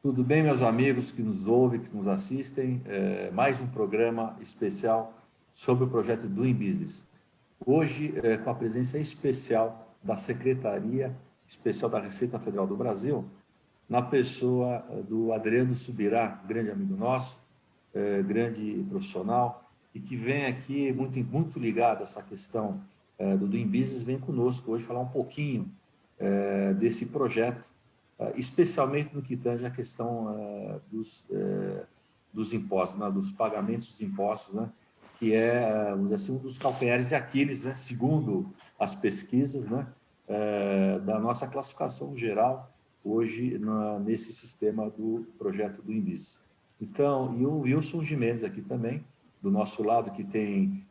Tudo bem, meus amigos que nos ouvem, que nos assistem? Mais um programa especial sobre o projeto Doing Business. Hoje, com a presença especial da Secretaria Especial da Receita Federal do Brasil, na pessoa do Adriano Subirá, grande amigo nosso, grande profissional, e que vem aqui muito ligado a essa questão do Doing Business, vem conosco hoje falar um pouquinho desse projeto, especialmente no que tange a questão dos impostos, né, dos pagamentos dos impostos, né, que é, vamos dizer assim, um dos calcanhares de Aquiles, né, segundo as pesquisas, né, da nossa classificação geral hoje nesse sistema do projeto do Inbis. Então, e o Wilson Gimenez aqui também, do nosso lado, que tem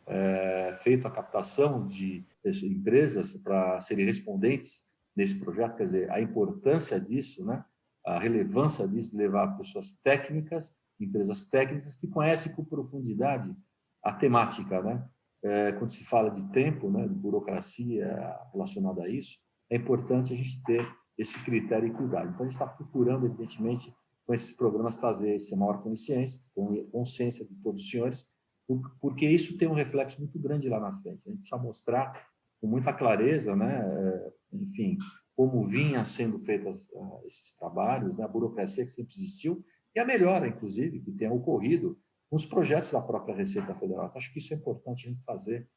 feito a captação de empresas para serem respondentes nesse projeto, quer dizer, a importância disso, né? A relevância disso, de levar pessoas técnicas, empresas técnicas que conhecem com profundidade a temática, né? Quando se fala de tempo, né, de burocracia relacionada a isso, é importante a gente ter esse critério e cuidado. Então, a gente está procurando, evidentemente, com esses programas, trazer essa maior consciência de todos os senhores, porque isso tem um reflexo muito grande lá na frente. A gente precisa mostrar com muita clareza, né, enfim, como vinha sendo feitos esses trabalhos, né, a burocracia que sempre existiu, e a melhora, inclusive, que tenha ocorrido com os projetos da própria Receita Federal. Então, acho que isso é importante a gente fazer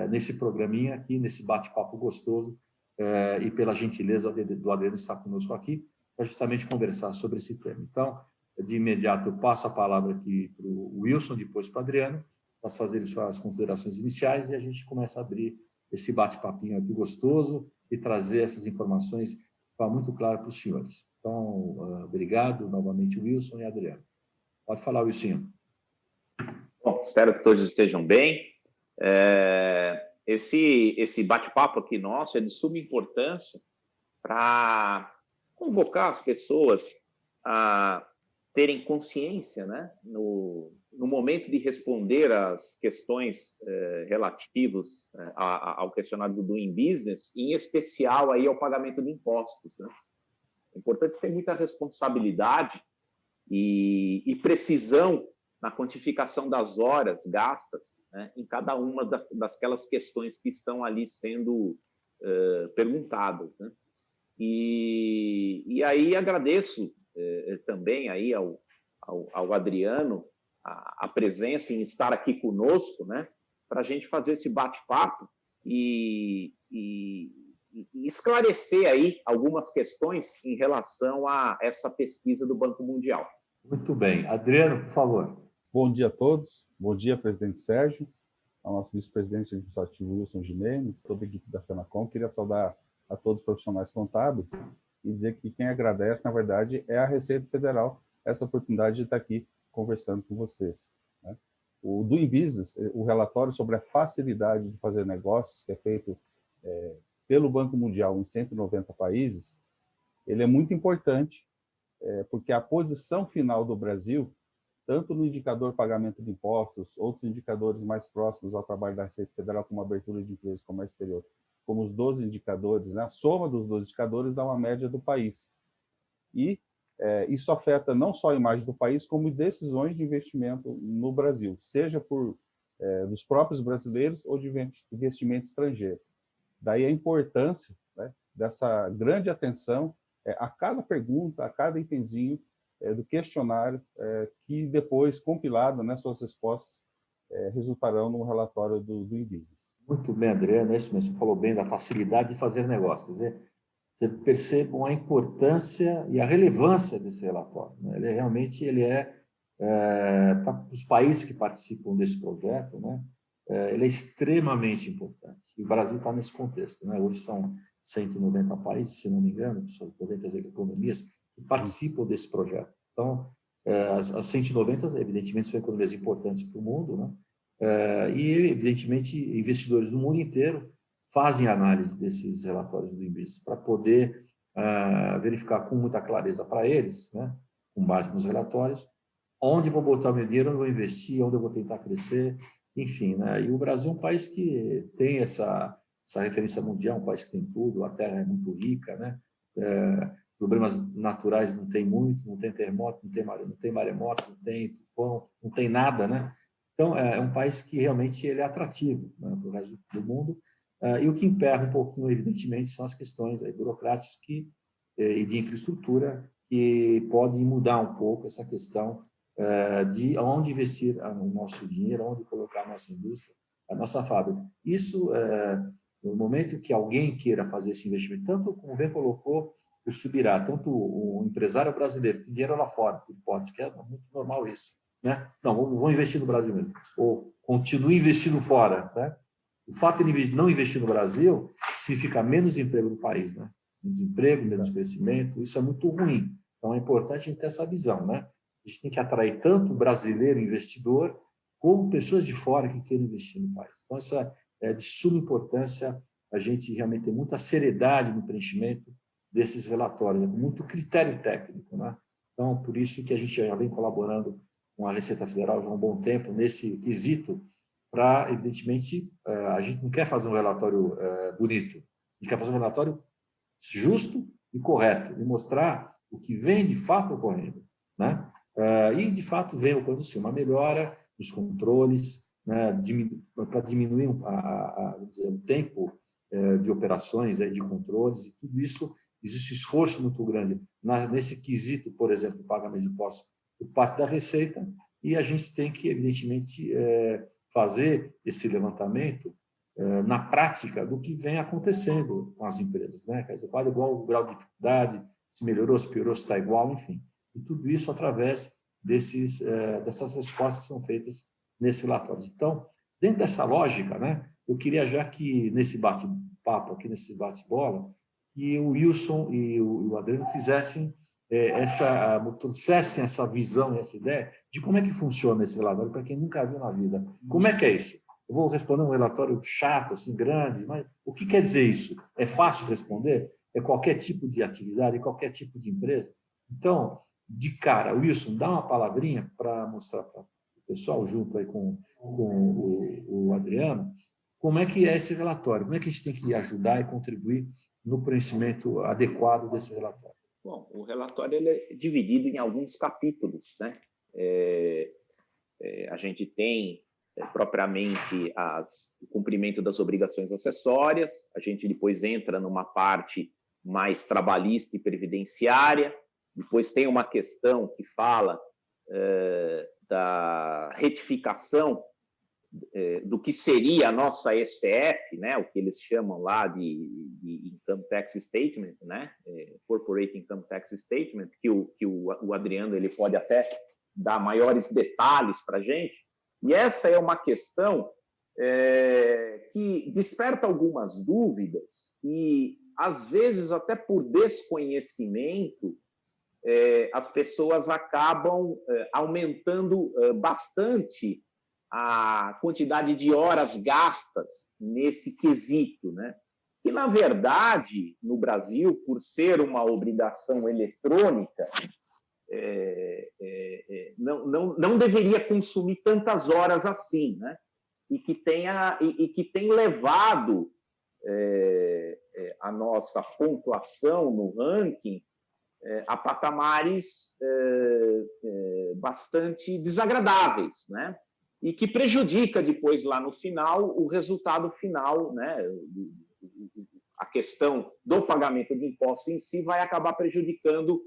nesse programinha aqui, nesse bate-papo gostoso, e pela gentileza do Adriano estar conosco aqui, para justamente conversar sobre esse tema. Então, de imediato, eu passo a palavra aqui para o Wilson, depois para o Adriano, para fazerem suas considerações iniciais, e a gente começa a abrir esse bate-papinho aqui gostoso e trazer essas informações para muito claro para os senhores. Então, obrigado novamente, Wilson e Adriano. Pode falar, Wilson. Bom, espero que todos estejam bem. Esse bate-papo aqui nosso é de suma importância para convocar as pessoas a terem consciência, né, no momento de responder às questões relativas ao questionário do Doing Business, em especial aí ao pagamento de impostos, né? É importante ter muita responsabilidade e precisão na quantificação das horas gastas, né, em cada uma daquelas questões que estão ali sendo perguntadas, né? E aí agradeço também aí ao Adriano a presença em estar aqui conosco, né, para a gente fazer esse bate-papo e esclarecer aí algumas questões em relação a essa pesquisa do Banco Mundial. Muito bem. Adriano, por favor. Bom dia a todos. Bom dia, presidente Sérgio, ao nosso vice-presidente administrativo Wilson Gimenez, toda a equipe da FENACOM. Queria saudar a todos os profissionais contábeis e dizer que quem agradece, na verdade, é a Receita Federal, essa oportunidade de estar aqui conversando com vocês, né? O Doing Business, o relatório sobre a facilidade de fazer negócios, que é feito pelo Banco Mundial em 190 países, ele é muito importante, porque a posição final do Brasil, tanto no indicador pagamento de impostos, outros indicadores mais próximos ao trabalho da Receita Federal, como abertura de empresas, comércio exterior, como os 12 indicadores, né? A soma dos 12 indicadores dá uma média do país. E isso afeta não só a imagem do país, como decisões de investimento no Brasil, seja dos próprios brasileiros ou de investimento estrangeiro. Daí a importância, né, dessa grande atenção a cada pergunta, a cada itemzinho do questionário, que depois, compilado, né, suas respostas resultarão no relatório do Doing Business. Muito bem, Adriano, é isso mesmo. Você falou bem da facilidade de fazer negócio. Quer dizer, você percebam a importância e a relevância desse relatório, né? Ele realmente para os países que participam desse projeto, né? Ele é extremamente importante. E o Brasil está nesse contexto, né? Hoje são 190 países, se não me engano, são 90 economias que participam desse projeto. Então, as 190, evidentemente, são economias importantes para o mundo, né? E, evidentemente, investidores do mundo inteiro fazem análise desses relatórios do INBIS para poder verificar com muita clareza para eles, né, com base nos relatórios, onde vou botar meu dinheiro, onde vou investir, onde eu vou tentar crescer, enfim, né? E o Brasil é um país que tem essa referência mundial, um país que tem tudo, a terra é muito rica, né? problemas naturais não tem muito, não tem terremoto, não tem maremoto, não tem tufão, não tem nada, né? Então, é um país que realmente ele é atrativo, né, para o resto do mundo. E o que emperra um pouquinho, evidentemente, são as questões aí burocráticas e de infraestrutura que podem mudar um pouco essa questão de onde investir o nosso dinheiro, onde colocar a nossa indústria, a nossa fábrica. Isso, no momento que alguém queira fazer esse investimento, tanto como bem colocou o Subirá, tanto o empresário brasileiro que tem dinheiro lá fora, por hipótese, que é muito normal isso, né? Não, vamos investir no Brasil mesmo, ou continue investindo fora, né? O fato de ele não investir no Brasil significa menos emprego no país, né? Menos emprego, menos crescimento, isso é muito ruim. Então, é importante a gente ter essa visão, né? A gente tem que atrair tanto o brasileiro investidor, como pessoas de fora que queiram investir no país. Então, isso é de suma importância, a gente realmente tem muita seriedade no preenchimento desses relatórios, com muito critério técnico, né? Então, por isso que a gente já vem colaborando com a Receita Federal já há um bom tempo nesse quesito, para, evidentemente, a gente não quer fazer um relatório bonito, a gente quer fazer um relatório justo e correto, e mostrar o que vem de fato ocorrendo, né? E, de fato, vem ocorrendo sim, uma melhora dos controles, né, para diminuir o tempo de operações, de controles, e tudo isso, existe esforço muito grande nesse quesito, por exemplo, do pagamento de impostos por parte da Receita, e a gente tem que, evidentemente, fazer esse levantamento na prática do que vem acontecendo com as empresas, né? Quer dizer, qual é o grau de dificuldade, se melhorou, se piorou, se está igual, enfim. E tudo isso através dessas respostas que são feitas nesse relatório. Então, dentro dessa lógica, né, eu queria já que nesse bate-papo, aqui nesse bate-bola, que o Wilson e o Adriano fizessem trouxessem essa visão, essa ideia de como é que funciona esse relatório, para quem nunca viu na vida. Como é que é isso? Eu vou responder um relatório chato, assim, grande, mas o que quer dizer isso? É fácil responder? É qualquer tipo de atividade, qualquer tipo de empresa? Então, de cara, Wilson, dá uma palavrinha para mostrar para o pessoal, junto aí com o Adriano, como é que é esse relatório, como é que a gente tem que ajudar e contribuir no preenchimento adequado desse relatório. Bom, o relatório ele é dividido em alguns capítulos, né? A gente tem propriamente o cumprimento das obrigações acessórias, a gente depois entra numa parte mais trabalhista e previdenciária, depois tem uma questão que fala da retificação do que seria a nossa ECF, né, o que eles chamam lá de Income Tax Statement, né, Corporate Income Tax Statement, que o Adriano ele pode até dar maiores detalhes para a gente. E essa é uma questão que desperta algumas dúvidas e, às vezes, até por desconhecimento, as pessoas acabam aumentando bastante a quantidade de horas gastas nesse quesito, né? E, na verdade, no Brasil, por ser uma obrigação eletrônica, não deveria consumir tantas horas assim, né? E que tem levado a nossa pontuação no ranking a patamares bastante desagradáveis, né? E que prejudica depois, lá no final, o resultado final, né? A questão do pagamento de impostos em si vai acabar prejudicando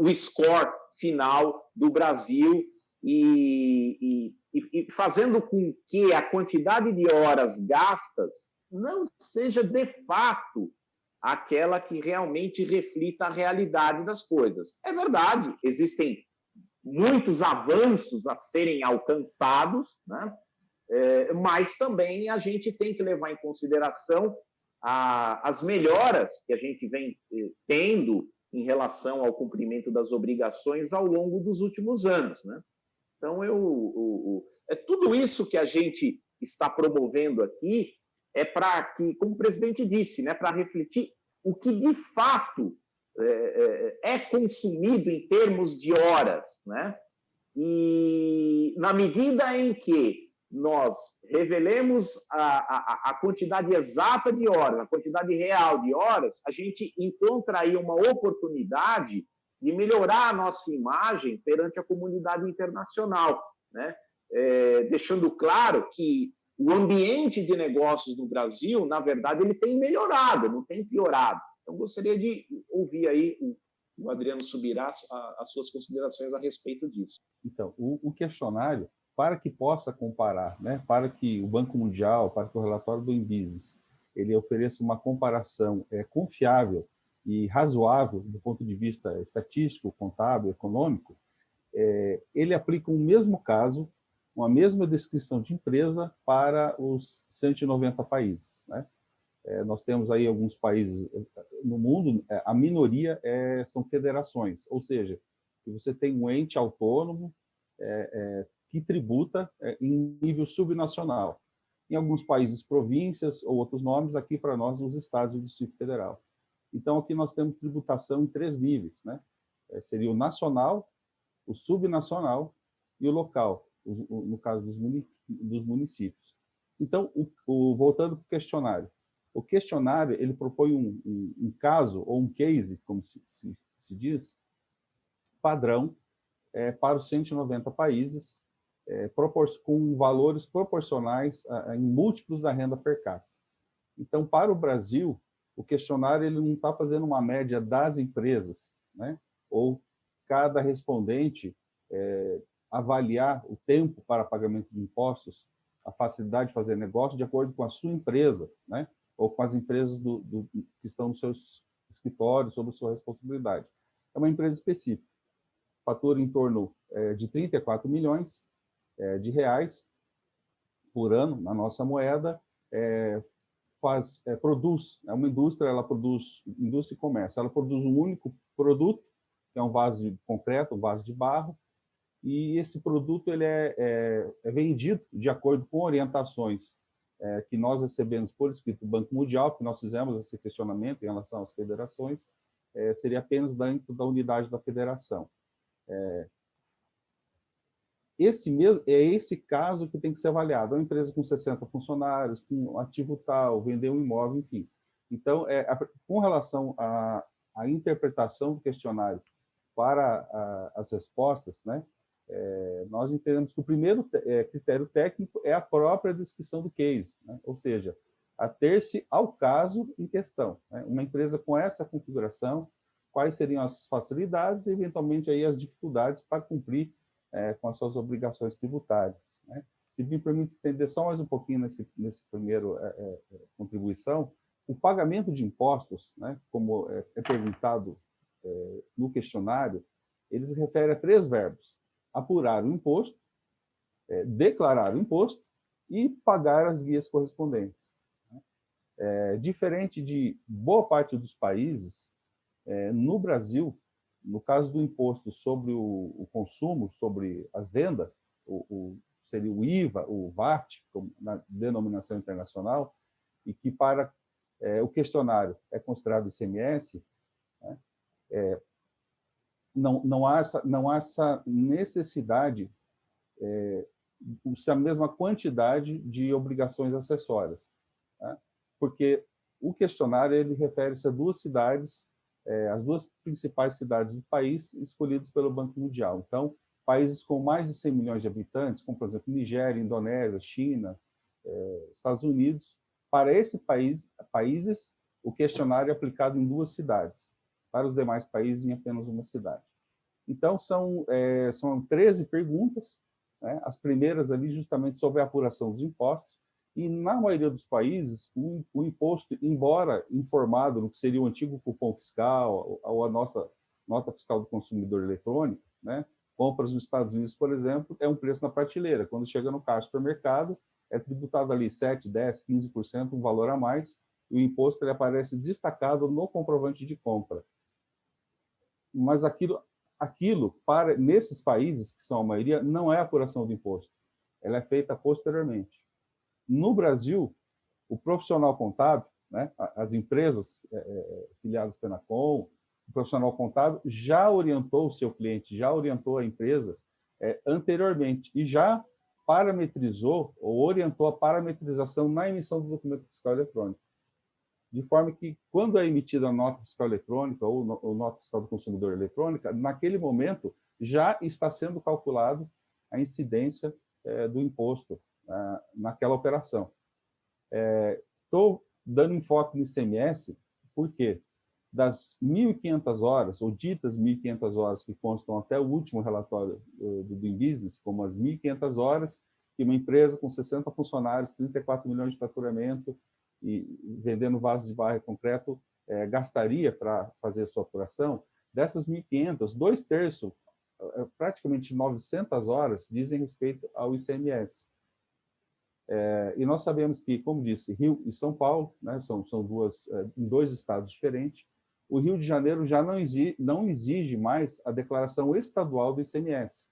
o score final do Brasil e fazendo com que a quantidade de horas gastas não seja, de fato, aquela que realmente reflita a realidade das coisas. É verdade, existem muitos avanços a serem alcançados, né? Mas também a gente tem que levar em consideração as melhoras que a gente vem tendo em relação ao cumprimento das obrigações ao longo dos últimos anos, né? Então, tudo isso que a gente está promovendo aqui é para que, como o presidente disse, né, para refletir o que de fato é consumido em termos de horas, né? E na medida em que nós revelemos a quantidade exata de horas, a quantidade real de horas, a gente encontra aí uma oportunidade de melhorar a nossa imagem perante a comunidade internacional, né? Deixando claro que o ambiente de negócios no Brasil, na verdade, ele tem melhorado, não tem piorado. Então, gostaria de ouvir aí o Adriano Subirá as suas considerações a respeito disso. Então, o questionário, para que possa comparar, né, para que o Banco Mundial, para que o relatório do Doing Business, ele ofereça uma comparação confiável e razoável do ponto de vista estatístico, contábil, econômico, ele aplica o mesmo caso, uma mesma descrição de empresa para os 190 países, né? Nós temos aí alguns países no mundo, a minoria são federações, ou seja, você tem um ente autônomo que tributa em nível subnacional. Em alguns países, províncias ou outros nomes, aqui para nós, os estados e o Distrito Federal. Então, aqui nós temos tributação em 3 níveis, né? Seria o nacional, o subnacional e o local, no caso dos municípios. Então, voltando para o questionário. O questionário, ele propõe um caso, ou um case, como se diz, padrão, para os 190 países, com valores proporcionais em múltiplos da renda per capita. Então, para o Brasil, o questionário ele não está fazendo uma média das empresas, né? Ou cada respondente avaliar o tempo para pagamento de impostos, a facilidade de fazer negócio de acordo com a sua empresa, né? Ou com as empresas que estão nos seus escritórios, sob sua responsabilidade. É uma empresa específica. Fatura em torno de 34 milhões de reais por ano na nossa moeda, produz, é uma indústria, ela produz, indústria e comércio, ela produz um único produto, que é um vaso de concreto, um vaso de barro, e esse produto ele é vendido de acordo com orientações que nós recebemos por escrito do Banco Mundial, que nós fizemos esse questionamento em relação às federações, seria apenas dentro da unidade da federação. Esse caso que tem que ser avaliado. É uma empresa com 60 funcionários, com um ativo tal, vender um imóvel, enfim. Então, com relação à interpretação do questionário para as respostas, né, nós entendemos que o primeiro critério técnico é a própria descrição do case, né? Ou seja, ater-se ao caso em questão, né? Uma empresa com essa configuração, quais seriam as facilidades e, eventualmente, aí, as dificuldades para cumprir com as suas obrigações tributárias, né? Se me permite estender só mais um pouquinho nesse primeiro contribuição, o pagamento de impostos, né, como é perguntado no questionário, ele se refere a 3 verbos: apurar o imposto, declarar o imposto e pagar as guias correspondentes. Diferente de boa parte dos países, no Brasil, no caso do imposto sobre o consumo, sobre as vendas, seria o IVA, o VAT, na denominação internacional, e que para o questionário é considerado ICMS, né? Não há essa necessidade, a mesma quantidade de obrigações acessórias, né? Porque o questionário ele refere-se a 2 cidades, as 2 principais cidades do país escolhidas pelo Banco Mundial. Então, países com mais de 100 milhões de habitantes, como, por exemplo, Nigéria, Indonésia, China, Estados Unidos, para esses países, o questionário é aplicado em 2 cidades. Para os demais países, em apenas 1 cidade. Então, são 13 perguntas, né? As primeiras ali justamente sobre a apuração dos impostos, e na maioria dos países, o imposto, embora informado no que seria o antigo cupom fiscal, ou a nossa nota fiscal do consumidor eletrônico, né? Compras nos Estados Unidos, por exemplo, é um preço na prateleira. Quando chega no caixa do supermercado, é tributado ali 7%, 10%, 15%, um valor a mais, e o imposto ele aparece destacado no comprovante de compra. Mas aquilo nesses países, que são a maioria, não é apuração do imposto. Ela é feita posteriormente. No Brasil, o profissional contábil, né, as empresas filiadas Fenacom, o profissional contábil já orientou o seu cliente, já orientou a empresa anteriormente, e já parametrizou ou orientou a parametrização na emissão do documento fiscal eletrônico. De forma que, quando é emitida a nota fiscal eletrônica ou nota fiscal do consumidor eletrônica, naquele momento já está sendo calculado a incidência do imposto naquela operação. Estou dando enfoque no ICMS porque das 1.500 horas, ou ditas 1.500 horas que constam até o último relatório do Doing Business, como as 1.500 horas que uma empresa com 60 funcionários, 34 milhões de faturamento e vendendo vasos de barro e concreto gastaria para fazer a sua apuração, dessas 1.500, 2/3, praticamente 900 horas, dizem respeito ao ICMS. E nós sabemos que, como disse, Rio e São Paulo, né, são em 2 estados diferentes. O Rio de Janeiro já não exige mais a declaração estadual do ICMS.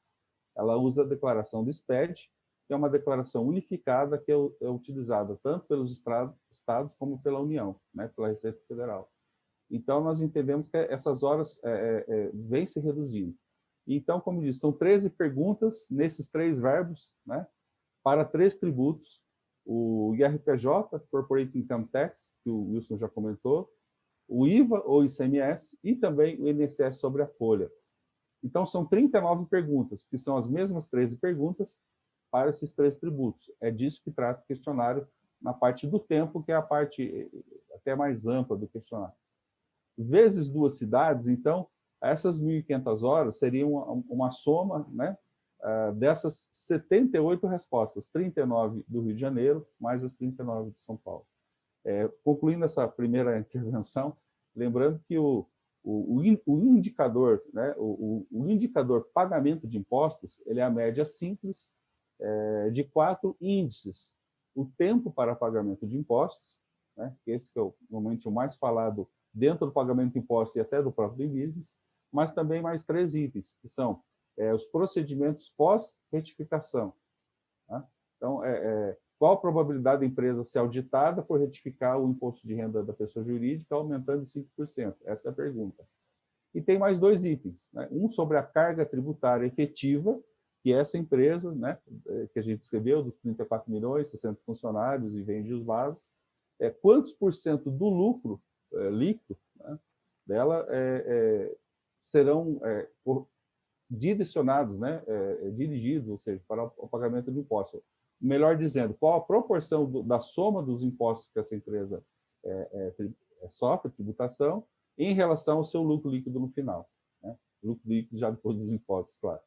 Ela usa a declaração do SPED, que é uma declaração unificada que é utilizada tanto pelos estados como pela União, né, pela Receita Federal. Então, nós entendemos que essas horas vêm se reduzindo. Então, como disse, são 13 perguntas nesses 3 verbos, né, para 3 tributos: o IRPJ, Corporate Income Tax, que o Wilson já comentou, o IVA ou ICMS e também o INSS sobre a folha. Então, são 39 perguntas, que são as mesmas 13 perguntas para esses 3 tributos. É disso que trata o questionário na parte do tempo, que é a parte até mais ampla do questionário. Vezes 2 cidades, então, essas 1.500 horas seriam uma soma, né, dessas 78 respostas, 39 do Rio de Janeiro, mais as 39 de São Paulo. Concluindo essa primeira intervenção, lembrando que o indicador, né, o indicador pagamento de impostos, ele é a média simples de 4 índices: o tempo para pagamento de impostos, né, que esse que é normalmente o mais falado dentro do pagamento de impostos e até do próprio business, mas também mais 3 itens, que são os procedimentos pós-retificação. Tá? Então, qual a probabilidade da empresa ser auditada por retificar o imposto de renda da pessoa jurídica aumentando em 5%? Essa é a pergunta. E tem mais 2 itens, né? Um sobre a carga tributária efetiva, que essa empresa, né, que a gente escreveu, dos 34 milhões, 60 funcionários e vende os vasos, quantos por cento do lucro líquido, né, dela serão direcionados, né, dirigidos, ou seja, para o pagamento de impostos. Melhor dizendo, qual a proporção da soma dos impostos que essa empresa sofre, tributação, em relação ao seu lucro líquido no final. Né? Lucro líquido já depois dos impostos, claro.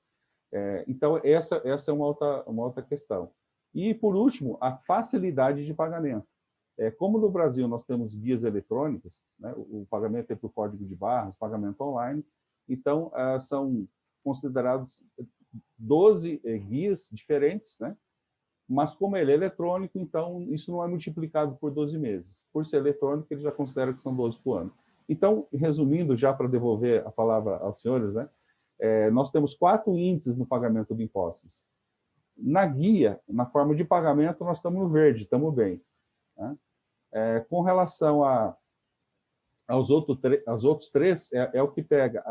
Então, essa é uma outra questão. E, por último, a facilidade de pagamento. Como no Brasil nós temos guias eletrônicas, né, o pagamento é por código de barras, pagamento online, então são considerados 12 guias diferentes, né? Mas como ele é eletrônico, então isso não é multiplicado por 12 meses. Por ser eletrônico, ele já considera que são 12 por ano. Então, resumindo, já para devolver a palavra aos senhores, né, nós temos 4 índices no pagamento de impostos. Na guia, na forma de pagamento, nós estamos no verde, estamos bem. Né? Com relação aos outros 3, é o que pega.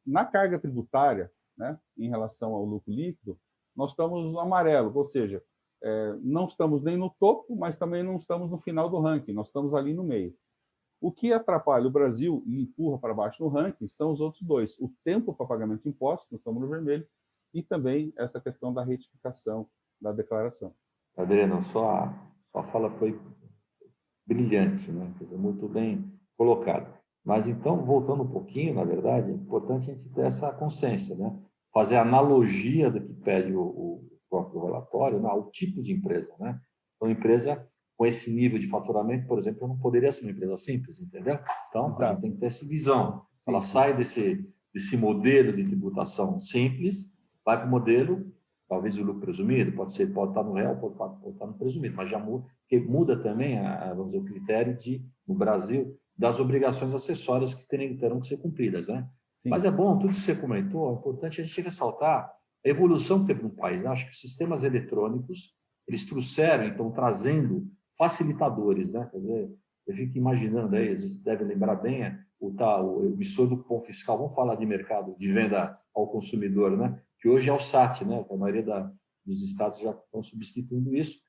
Na carga tributária, né, em relação ao lucro líquido, nós estamos no amarelo, ou seja, não estamos nem no topo, mas também não estamos no final do ranking, nós estamos ali no meio. O que atrapalha o Brasil e empurra para baixo no ranking são os outros 2. O tempo para pagamento de impostos, nós estamos no vermelho, e também essa questão da retificação da declaração. Adriano, sua fala foi brilhante, né? Quer dizer, muito bem colocado. Mas então, voltando um pouquinho, na verdade, é importante a gente ter essa consciência, né? Fazer a analogia do que pede o próprio relatório, né? O tipo de empresa, né? Então, empresa com esse nível de faturamento, por exemplo, não poderia ser uma empresa simples, entendeu? Então, exato, a gente tem que ter essa visão. Sim, ela sai desse modelo de tributação simples, vai para o modelo, talvez o lucro presumido, pode estar no real, pode estar no presumido, mas já muda, porque muda também, vamos dizer, o critério no Brasil, das obrigações acessórias que terão que ser cumpridas, né? Sim. Mas é bom, tudo que você comentou, é importante a gente ressaltar a evolução que teve no país. Acho que os sistemas eletrônicos, eles trouxeram, então, trazendo facilitadores, né? Quer dizer, eu fico imaginando aí, vocês devem lembrar bem, o emissor do cupom fiscal, vamos falar de mercado de venda ao consumidor, né? Que hoje é o SAT, né? A maioria dos estados já estão substituindo isso.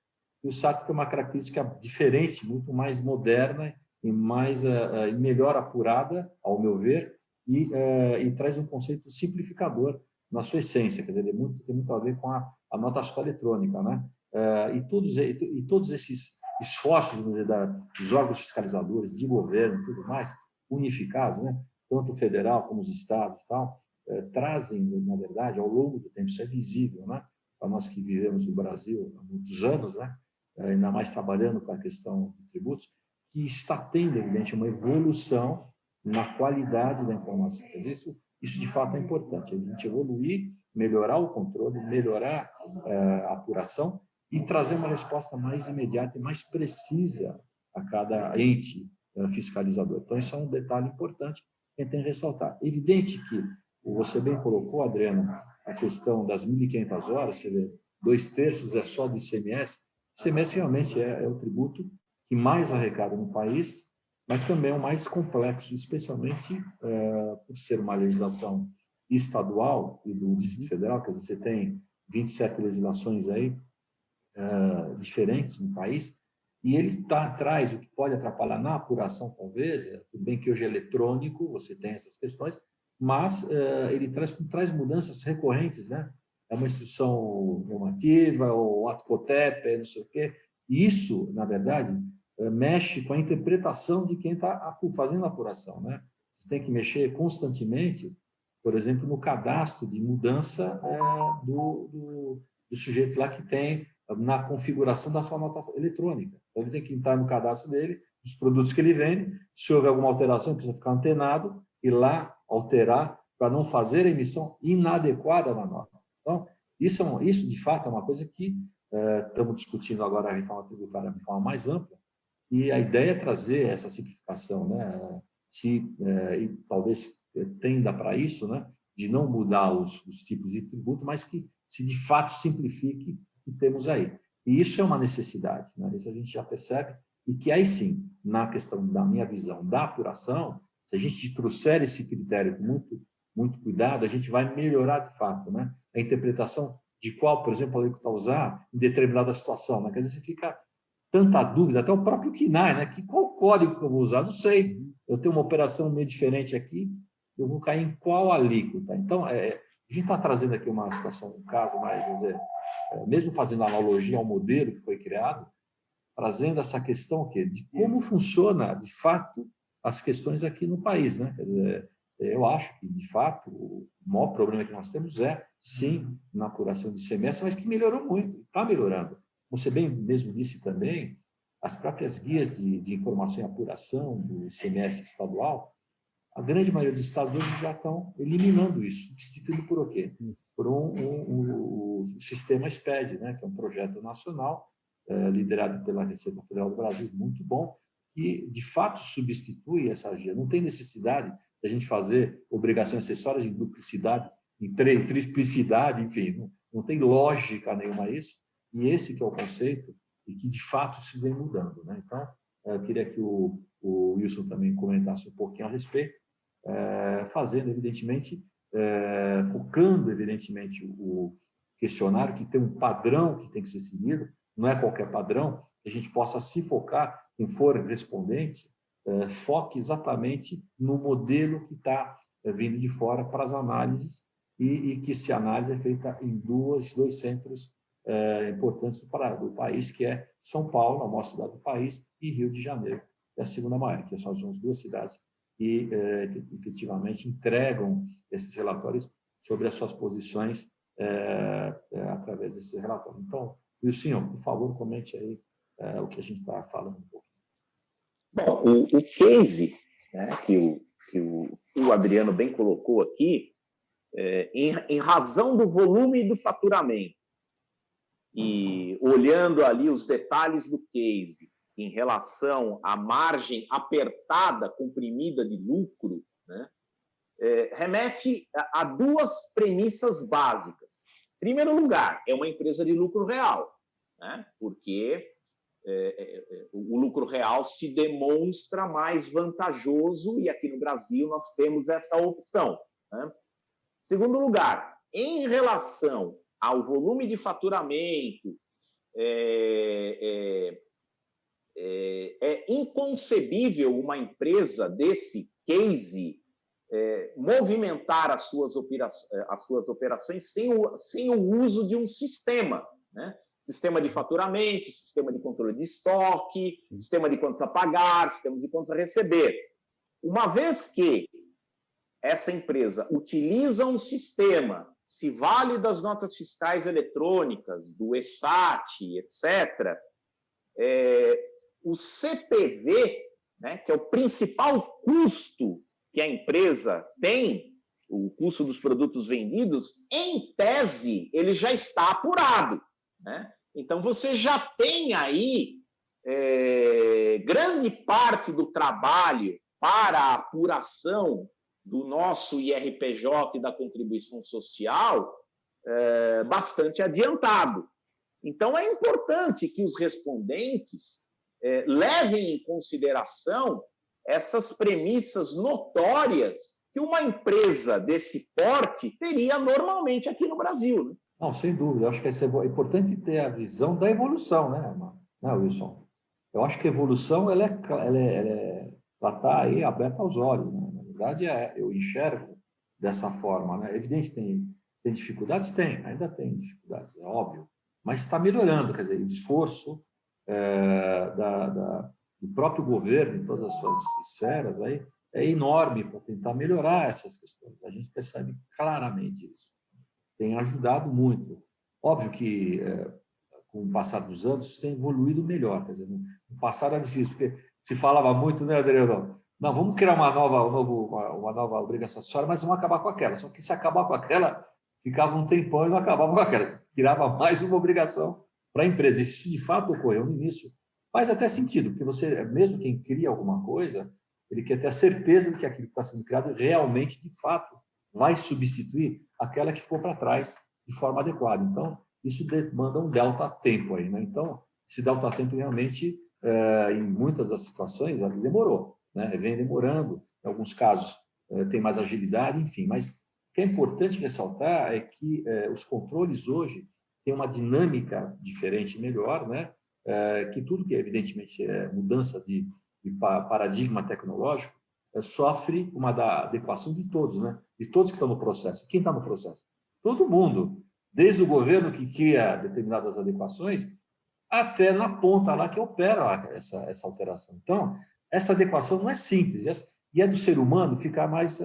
E o SAT tem uma característica diferente, muito mais moderna e mais e melhor apurada, ao meu ver, e traz um conceito simplificador na sua essência, quer dizer, tem muito a ver com a nota fiscal eletrônica, né? E todos esses esforços, vamos dizer, dos órgãos fiscalizadores, de governo e tudo mais, unificados, né? Tanto o federal como os estados, tal, trazem, na verdade, ao longo do tempo, isso é visível, né? Para nós que vivemos no Brasil há muitos anos, né? Ainda mais trabalhando com a questão de tributos, que está tendo, evidente, uma evolução na qualidade da informação. Isso de fato é importante, a gente evoluir, melhorar o controle, melhorar a apuração e trazer uma resposta mais imediata e mais precisa a cada ente fiscalizador. Então, isso é um detalhe importante que a gente tem que ressaltar. Evidente que, você bem colocou, Adriano, a questão das 1.500 horas, você vê, 2/3 é só do ICMS. ICMS realmente é o tributo que mais arrecada no país, mas também é o mais complexo, especialmente por ser uma legislação estadual e do Distrito Federal, quer dizer, você tem 27 legislações aí diferentes no país, e ele traz o que pode atrapalhar na apuração, talvez, tudo bem que hoje é eletrônico, você tem essas questões, mas ele traz mudanças recorrentes, né? É uma instrução normativa, ou ato COTEP, não sei o quê. E isso, na verdade, mexe com a interpretação de quem está fazendo a apuração, né? Você tem que mexer constantemente, por exemplo, no cadastro de mudança do sujeito lá que tem na configuração da sua nota eletrônica. Então, ele tem que entrar no cadastro dele, dos produtos que ele vende, se houver alguma alteração, precisa ficar antenado e lá alterar para não fazer a emissão inadequada na nota. Então, isso de fato é uma coisa que estamos discutindo agora a reforma tributária de forma mais ampla, e a ideia é trazer essa simplificação, né? E talvez tenda para isso, né? De não mudar os tipos de tributo, mas que se de fato simplifique o que temos aí. E isso é uma necessidade, né? Isso a gente já percebe, e que aí sim, na questão da minha visão da apuração, se a gente trouxer esse critério com muito cuidado, a gente vai melhorar de fato, né? A interpretação de qual, por exemplo, a alíquota usar em determinada situação, né? Quer dizer, você fica tanta dúvida, até o próprio KNAI, né? Qual código que eu vou usar? Não sei. Eu tenho uma operação meio diferente aqui, eu vou cair em qual alíquota? Então, a gente está trazendo aqui uma situação, um caso mais, vamos dizer, mesmo fazendo analogia ao modelo que foi criado, trazendo essa questão de como funciona, de fato, as questões aqui no país, né? Quer dizer, eu acho que, de fato, o maior problema que nós temos sim, na apuração de ICMS, mas que melhorou muito, está melhorando. Você bem mesmo disse também, as próprias guias de informação e apuração do ICMS estadual, a grande maioria dos estados hoje já estão eliminando isso, substituindo por o quê? Por um sistema SPED, né? Que é um projeto nacional liderado pela Receita Federal do Brasil, muito bom, que, de fato, substitui essa guia. Não tem necessidade de a gente fazer obrigações acessórias em duplicidade, em triplicidade, enfim, não tem lógica nenhuma isso, e esse que é o conceito, e que, de fato, se vem mudando, né? Então, eu queria que o Wilson também comentasse um pouquinho a respeito, fazendo, evidentemente, focando, evidentemente, o questionário, que tem um padrão que tem que ser seguido, não é qualquer padrão, que a gente possa se focar, quem for respondente, foque exatamente no modelo que está vindo de fora para as análises, e que essa análise é feita em dois centros importantes do país, que é São Paulo, a maior cidade do país, e Rio de Janeiro, que é a segunda maior, que são as duas cidades que efetivamente entregam esses relatórios sobre as suas posições através desses relatórios. Então, Wilson, por favor, comente aí o que a gente está falando um pouco. Bom, o case, né, que o Adriano bem colocou aqui, em razão do volume do faturamento e olhando ali os detalhes do case em relação à margem apertada, comprimida de lucro, né, remete a duas premissas básicas. Em primeiro lugar, é uma empresa de lucro real, né, porque o lucro real se demonstra mais vantajoso, e aqui no Brasil nós temos essa opção, né? Segundo lugar, em relação ao volume de faturamento, é inconcebível uma empresa desse case movimentar as suas operações sem o uso de um sistema, né? Sistema de faturamento, sistema de controle de estoque, sistema de contas a pagar, sistema de contas a receber. Uma vez que essa empresa utiliza um sistema, se vale das notas fiscais eletrônicas, do ESAT, etc., o CPV, né, que é o principal custo que a empresa tem, o custo dos produtos vendidos, em tese, ele já está apurado, né? Então, você já tem aí grande parte do trabalho para a apuração do nosso IRPJ e da contribuição social bastante adiantado. Então, é importante que os respondentes levem em consideração essas premissas notórias que uma empresa desse porte teria normalmente aqui no Brasil, né? Não, sem dúvida. Eu acho que é importante ter a visão da evolução, né, Wilson? Eu acho que a evolução ela está aí aberta aos olhos, né? Na verdade, eu enxergo dessa forma, né? É evidente, tem dificuldades? Ainda tem dificuldades, é óbvio. Mas está melhorando, quer dizer, o esforço do próprio governo, em todas as suas esferas, aí, é enorme para tentar melhorar essas questões. A gente percebe claramente isso. Tem ajudado muito. Óbvio que, com o passar dos anos, isso tem evoluído melhor. Quer dizer, no passado era difícil, porque se falava muito, né, Adriano? Não, vamos criar uma nova obrigação acessória, mas vamos acabar com aquela. Só que se acabar com aquela, ficava um tempão e não acabava com aquela. Criava mais uma obrigação para a empresa. Isso, de fato, ocorreu no início. Faz até sentido, porque você, mesmo quem cria alguma coisa, ele quer ter a certeza de que aquilo que está sendo criado realmente, de fato, vai substituir aquela que ficou para trás de forma adequada. Então, isso demanda um delta-tempo aí, né? Então, esse delta-tempo realmente, em muitas das situações, demorou, né? Vem demorando, em alguns casos tem mais agilidade, enfim. Mas o que é importante ressaltar é que os controles hoje têm uma dinâmica diferente, melhor, né? Que tudo que, evidentemente, é mudança de paradigma tecnológico, sofre uma adequação de todos, né? De todos que estão no processo. Quem está no processo? Todo mundo, desde o governo que cria determinadas adequações, até na ponta lá que opera essa alteração. Então, essa adequação não é simples, e é do ser humano ficar mais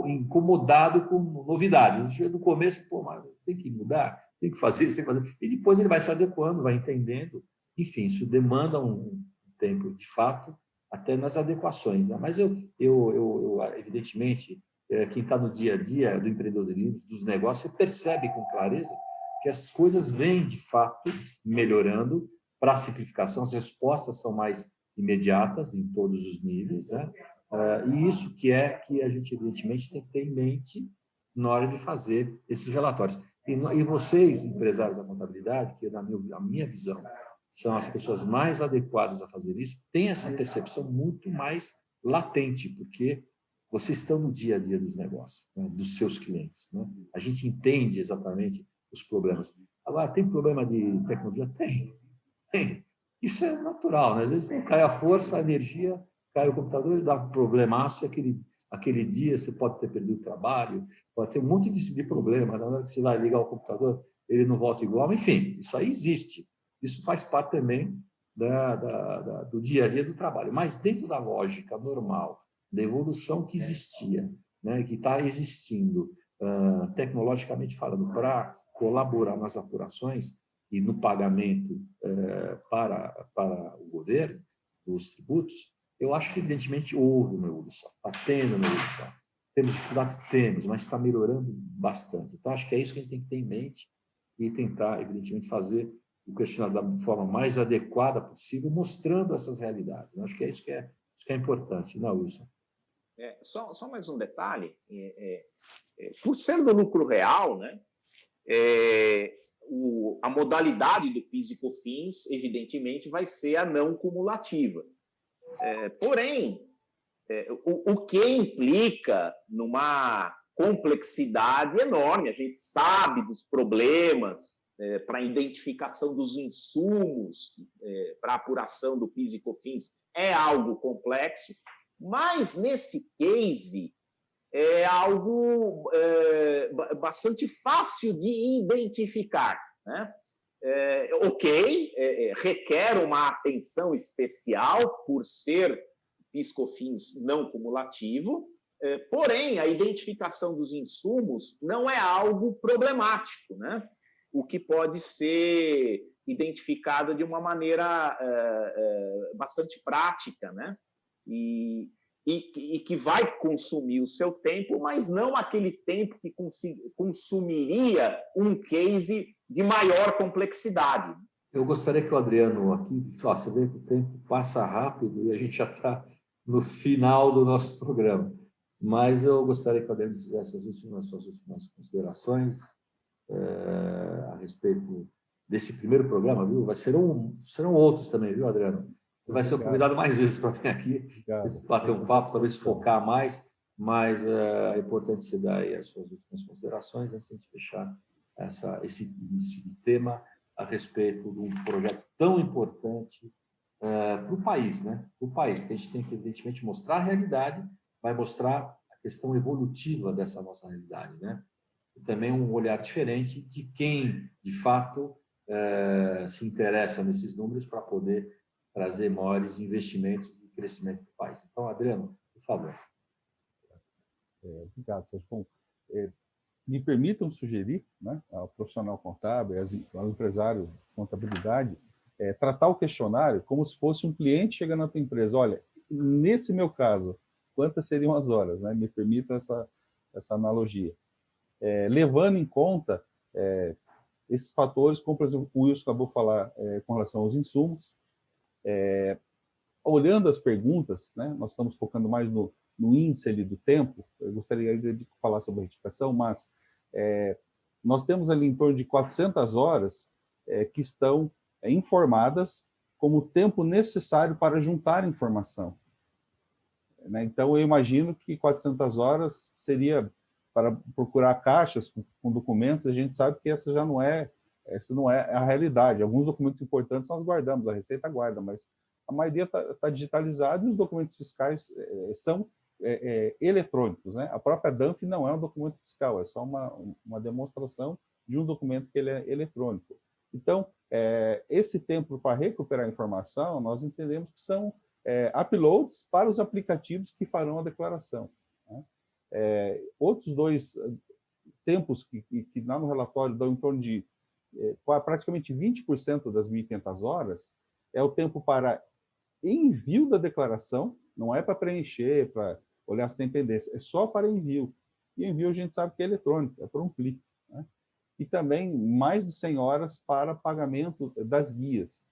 incomodado com novidades. No começo, pô, mas tem que mudar, tem que fazer isso, tem que fazer. E depois ele vai se adequando, vai entendendo. Enfim, isso demanda um tempo, de fato, até nas adequações, né? Mas evidentemente, quem está no dia a dia do empreendedorismo, dos negócios, você percebe com clareza que as coisas vêm, de fato, melhorando para a simplificação, as respostas são mais imediatas em todos os níveis, né? E isso que a gente, evidentemente, tem que ter em mente na hora de fazer esses relatórios. E vocês, empresários da contabilidade, que, na minha visão, são as pessoas mais adequadas a fazer isso, têm essa percepção muito mais latente, porque vocês estão no dia a dia dos negócios, né, dos seus clientes, né? A gente entende exatamente os problemas. Agora, tem problema de tecnologia? Tem. Isso é natural, né? Às vezes cai a força, a energia, cai o computador, dá um problemaço, e aquele dia você pode ter perdido o trabalho, pode ter um monte de problema. Na hora que você vai ligar o computador, ele não volta igual. Enfim, isso aí existe. Isso faz parte também do dia a dia do trabalho. Mas dentro da lógica normal, da evolução que existia, né, que está existindo, tecnologicamente falando, para colaborar nas apurações e no pagamento para o governo, dos tributos, eu acho que, evidentemente, houve uma evolução, está tendo uma evolução. Temos dificuldade? Temos, mas está melhorando bastante. Então, acho que é isso que a gente tem que ter em mente e tentar, evidentemente, fazer o questionário da forma mais adequada possível, mostrando essas realidades. Eu acho que é isso que é importante, não, Wilson? Só mais um detalhe. Por ser do lucro real, né, a modalidade do PIS e COFINS, evidentemente, vai ser a não cumulativa. Porém, o que implica numa complexidade enorme. A gente sabe dos problemas para a identificação dos insumos, para a apuração do PIS e COFINS, é algo complexo, mas nesse case é algo bastante fácil de identificar, né? Requer uma atenção especial por ser PIS/COFINS não cumulativo, porém, a identificação dos insumos não é algo problemático, né? O que pode ser identificado de uma maneira bastante prática, né? E que vai consumir o seu tempo, mas não aquele tempo que consumiria um case de maior complexidade. Eu gostaria que o Adriano aqui, você vê que o tempo passa rápido e a gente já está no final do nosso programa, mas eu gostaria que o Adriano fizesse suas últimas considerações a respeito desse primeiro programa, viu? Serão outros também, viu, Adriano? Você vai ser o convidado mais vezes para vir aqui, bater um papo, talvez focar mais, mas é importante você dar aí as suas últimas considerações antes de a gente fechar esse início de tema a respeito de um projeto tão importante para o país, né? Para o país, porque a gente tem que, evidentemente, mostrar a realidade, vai mostrar a questão evolutiva dessa nossa realidade, né? E também um olhar diferente de quem, de fato, se interessa nesses números para poder trazer maiores investimentos e crescimento do país. Então, Adriano, por favor. Obrigado, Sérgio. Bom, me permitam sugerir, né, ao profissional contábil, ao empresário de contabilidade, tratar o questionário como se fosse um cliente chegando na tua empresa. Olha, nesse meu caso, quantas seriam as horas? Né? Me permitam essa analogia. Levando em conta esses fatores, como, por exemplo, o Wilson acabou de falar com relação aos insumos. Olhando as perguntas, né, nós estamos focando mais no índice ali do tempo. Eu gostaria de falar sobre a retificação, mas nós temos ali em torno de 400 horas que estão informadas como o tempo necessário para juntar informação. Né? Então, eu imagino que 400 horas seria para procurar caixas com documentos. A gente sabe que essa não é a realidade. Alguns documentos importantes nós guardamos, a Receita guarda, mas a maioria está digitalizada e os documentos fiscais são eletrônicos, né? A própria DANF não é um documento fiscal, é só uma demonstração de um documento que ele é eletrônico. Então, esse tempo para recuperar a informação, nós entendemos que são uploads para os aplicativos que farão a declaração. Né? Outros dois tempos que lá no relatório dão em torno de praticamente 20% das 1.500 horas é o tempo para envio da declaração, não é para preencher, para olhar se tem pendência, é só para envio. E envio a gente sabe que é eletrônico, é por um clique. Né? E também mais de 100 horas para pagamento das guias.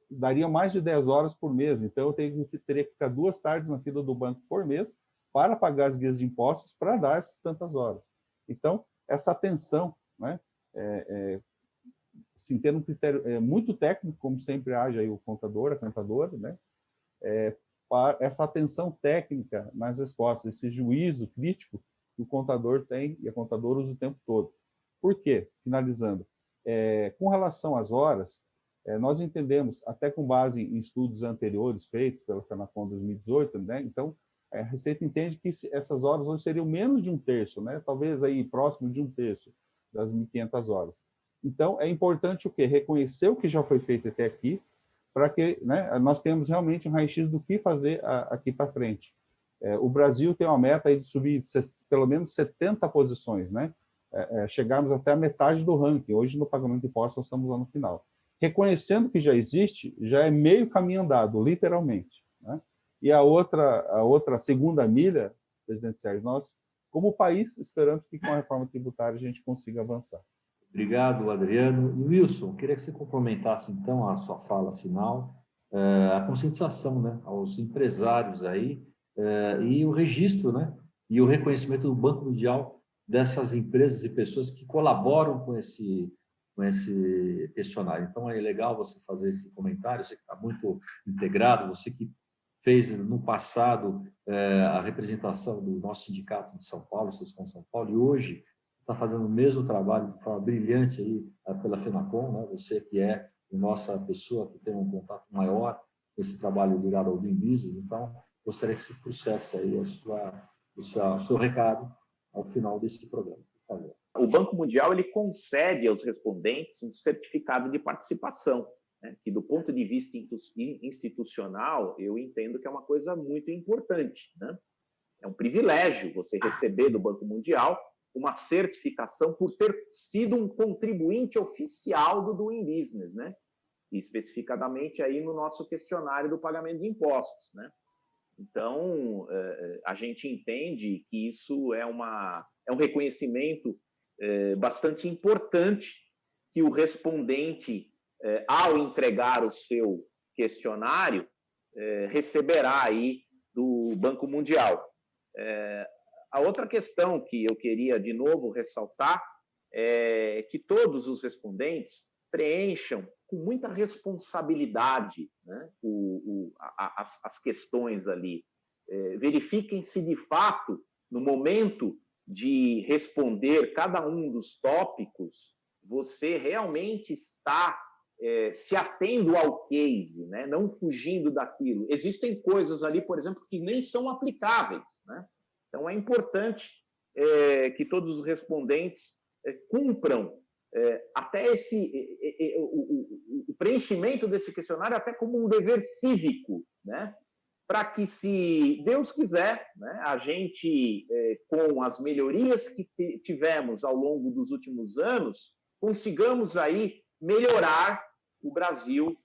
Daria mais de 10 horas por mês, então eu teria que ficar 2 tardes na fila do banco por mês para pagar as guias de impostos para dar essas tantas horas. Então, essa atenção, né, assim, tendo um critério muito técnico, como sempre age aí o contador, a contadora, né, essa atenção técnica nas respostas, esse juízo crítico que o contador tem e a contadora usa o tempo todo. Por quê? Finalizando, com relação às horas, nós entendemos, até com base em estudos anteriores feitos pela FENACON 2018, né, então, a Receita entende que essas horas hoje seriam menos de 1/3, né, talvez aí próximo de 1/3 das 1.500 horas. Então, é importante o quê? Reconhecer o que já foi feito até aqui, para que, né, nós tenhamos realmente um raio-x do que fazer aqui para frente. O Brasil tem uma meta aí de subir pelo menos 70 posições, né? Chegarmos até a metade do ranking. Hoje, no pagamento de impostos, nós estamos lá no final. Reconhecendo que já existe, já é meio caminho andado, literalmente. Né? E a outra segunda milha, presidente Sérgio, nós, como país, esperamos que com a reforma tributária a gente consiga avançar. Obrigado, Adriano. E Wilson, queria que você complementasse, então, a sua fala final, a conscientização, né, aos empresários aí, e o registro, né, e o reconhecimento do Banco Mundial dessas empresas e pessoas que colaboram com esse questionário. Então, é legal você fazer esse comentário, você que está muito integrado, você que fez no passado a representação do nosso sindicato de São Paulo, Sescom São Paulo, e hoje está fazendo o mesmo trabalho de forma brilhante aí pela FENACOM, né? Você que é a nossa pessoa que tem um contato maior com esse trabalho ligado ao Doing Business, então gostaria que você trouxesse aí o seu recado ao final desse programa, por favor. O Banco Mundial ele concede aos respondentes um certificado de participação, né, que do ponto de vista institucional eu entendo que é uma coisa muito importante, né? É um privilégio você receber do Banco Mundial uma certificação por ter sido um contribuinte oficial do Doing Business, né? E especificadamente aí no nosso questionário do pagamento de impostos, né? Então, a gente entende que isso é um reconhecimento bastante importante que o respondente, ao entregar o seu questionário, receberá aí do Banco Mundial. A outra questão que eu queria, de novo, ressaltar é que todos os respondentes preencham com muita responsabilidade, né, as questões ali. Verifiquem se, de fato, no momento de responder cada um dos tópicos, você realmente está se atendo ao case, né, não fugindo daquilo. Existem coisas ali, por exemplo, que nem são aplicáveis, né? Então, é importante que todos os respondentes cumpram até o preenchimento desse questionário até como um dever cívico, né? Para que, se Deus quiser, né, a gente, com as melhorias que tivemos ao longo dos últimos anos, consigamos aí melhorar o Brasil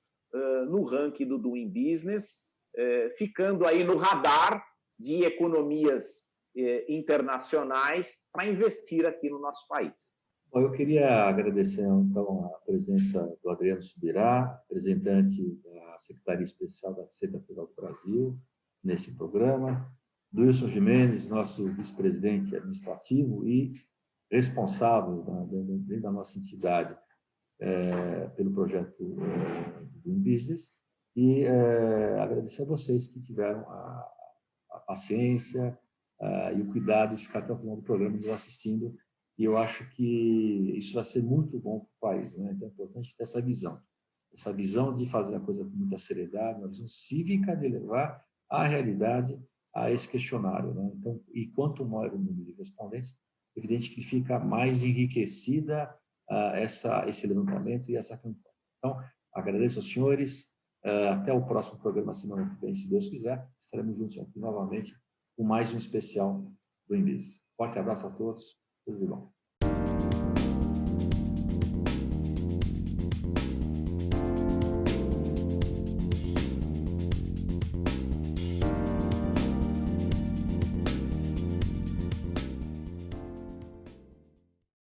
no ranking do Doing Business, ficando aí no radar de economias internacionais para investir aqui no nosso país. Bom, eu queria agradecer, então, a presença do Adriano Subirá, representante da Secretaria Especial da Receita Federal do Brasil, nesse programa, do Wilson Gimenez, nosso vice-presidente administrativo e responsável dentro da nossa entidade pelo projeto do Doing Business, e agradecer a vocês que tiveram a paciência e o cuidado de ficar até o final do programa nos assistindo. E eu acho que isso vai ser muito bom para o país, né? Então é importante ter essa visão de fazer a coisa com muita seriedade, uma visão cívica de levar a realidade a esse questionário, né? Então, e quanto maior o número de respondentes, evidente que fica mais enriquecida esse levantamento e essa campanha. Então, agradeço aos senhores, até o próximo programa semana que vem, se Deus quiser, estaremos juntos aqui novamente com mais um especial do Doing Business. Forte abraço a todos. Tudo de bom.